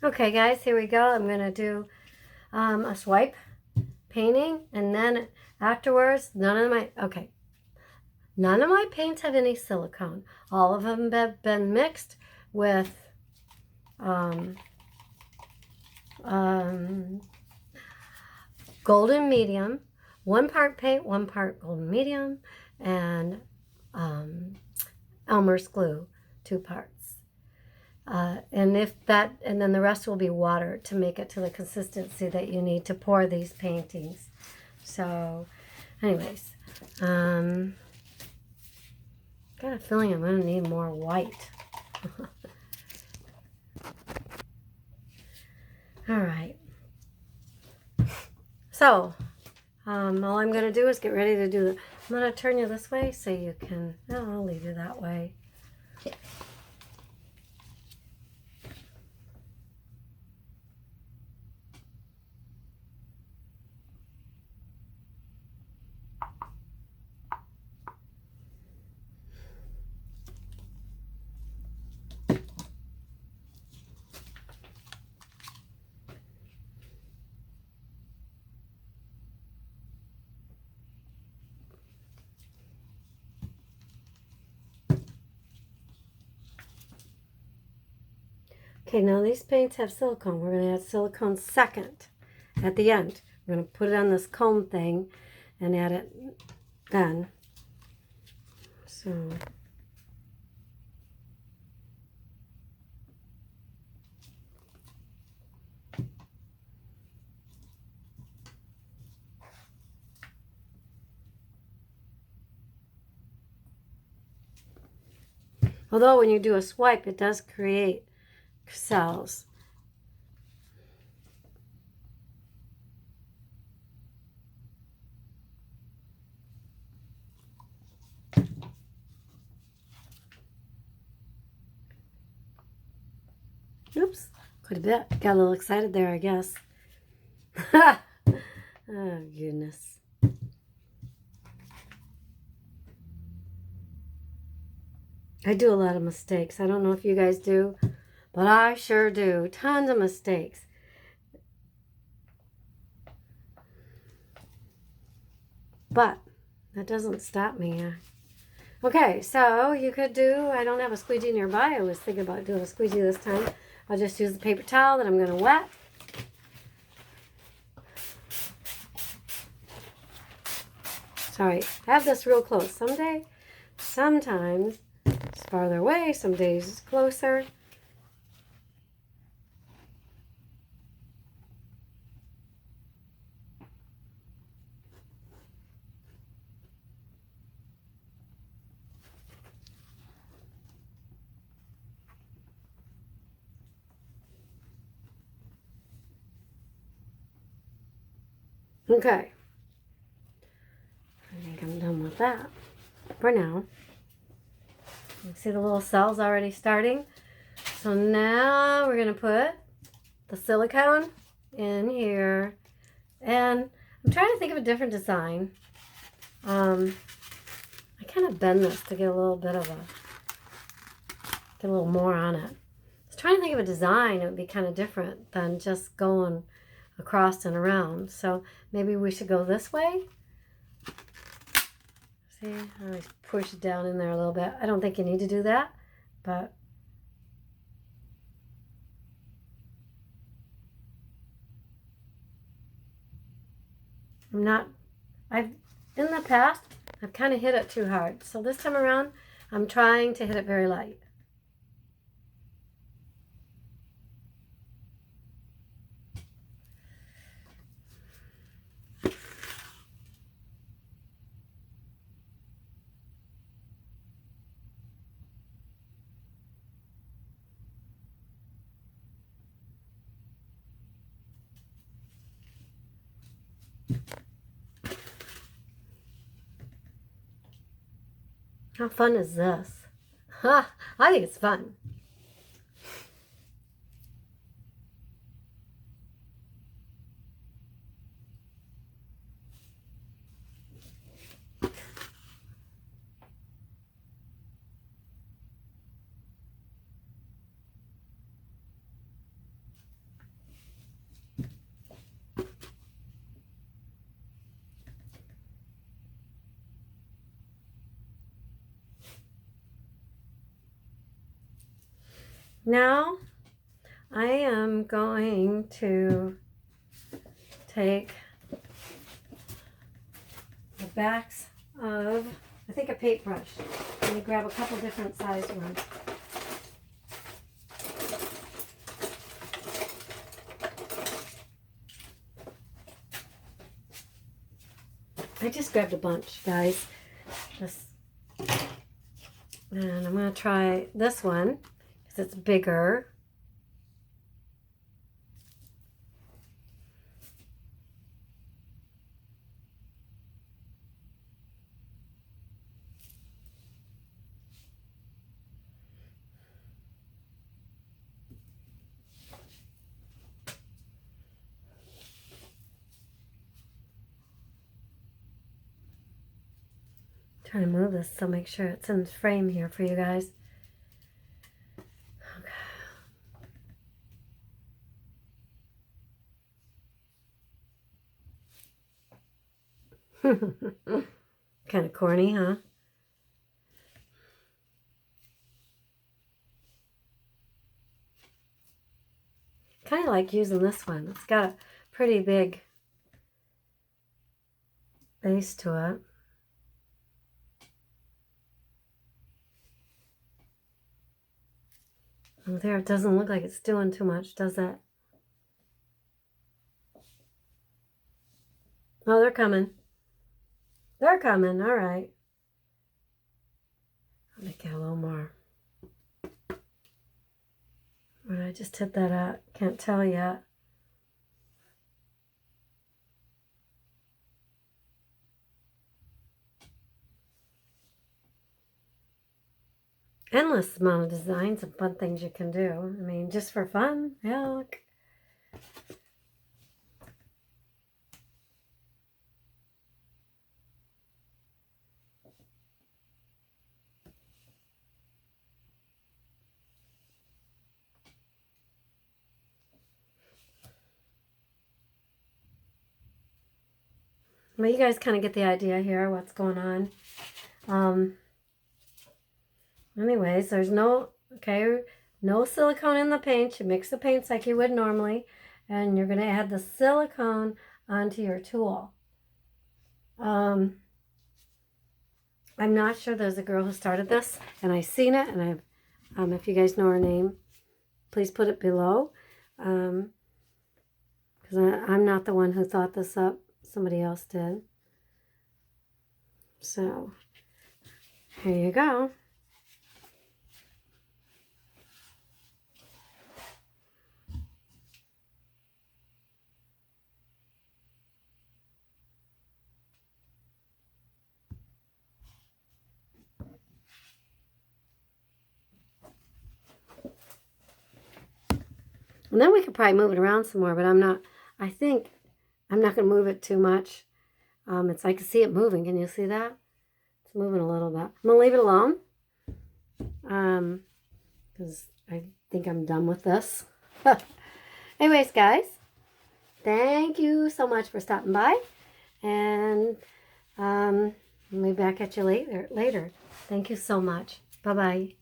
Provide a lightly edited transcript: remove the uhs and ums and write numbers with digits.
Okay guys, here we go. I'm going to do a swipe painting, and then afterwards, none of my paints have any silicone. All of them have been mixed with golden medium, 1 part paint, 1 part golden medium, and Elmer's glue, 2 parts. And then the rest will be water to make it to the consistency that you need to pour these paintings. So, anyways, got a feeling I'm going to need more white. All right. So, all I'm going to do is get ready to do the... I'm going to turn you this way so you can... Oh, I'll leave you that way. Okay, now these paints have silicone. We're going to add silicone second at the end. We're going to put it on this comb thing and add it then. So... although when you do a swipe, it does create cells. Oops, quite a bit. Got a little excited there, I guess. Oh, goodness. I do a lot of mistakes. I don't know if you guys do, but I sure do. Tons of mistakes. But that doesn't stop me. Okay, so you could do, I don't have a squeegee nearby. I was thinking about doing a squeegee this time. I'll just use the paper towel that I'm going to wet. Sorry, I have this real close. Sometimes it's farther away, some days it's closer. Okay. I think I'm done with that for now. You see the little cells already starting. So now we're going to put the silicone in here. And I'm trying to think of a different design. I kind of bend this to get a little more on it. I was trying to think of a design that would be kind of different than just going across and around. So maybe we should go this way. See, I always push it down in there a little bit. I don't think you need to do that, but in the past, I've kind of hit it too hard. So this time around, I'm trying to hit it very light. How fun is this? Ha! I think it's fun. Now I am going to take the backs of, I think, a paintbrush. Let me grab a couple different sized ones. I just grabbed a bunch, guys. And I'm going to try this one because it's bigger. Trying to move this so make sure it's in frame here for you guys. Okay. Kind of corny, huh? Kind of like using this one. It's got a pretty big base to it. Oh, there, it doesn't look like it's doing too much, does it? Oh, they're coming. They're coming, all right. I'll make it a little more. Where did I just hit that at? Can't tell yet. Endless amount of designs and fun things you can do. I mean, just for fun. Yeah, look. Well, you guys kind of get the idea here, what's going on. Anyways, there's no silicone in the paint. You mix the paints like you would normally, and you're going to add the silicone onto your tool. I'm not sure. There's a girl who started this, and I've seen it, and if you guys know her name, please put it below, because I'm not the one who thought this up. Somebody else did. So, here you go. And then we could probably move it around some more, but I think I'm not going to move it too much. It's I can see it moving. Can you see that? It's moving a little bit. I'm going to leave it alone. Because I think I'm done with this. Anyways, guys, thank you so much for stopping by. And I'll be back at you later. Thank you so much. Bye-bye.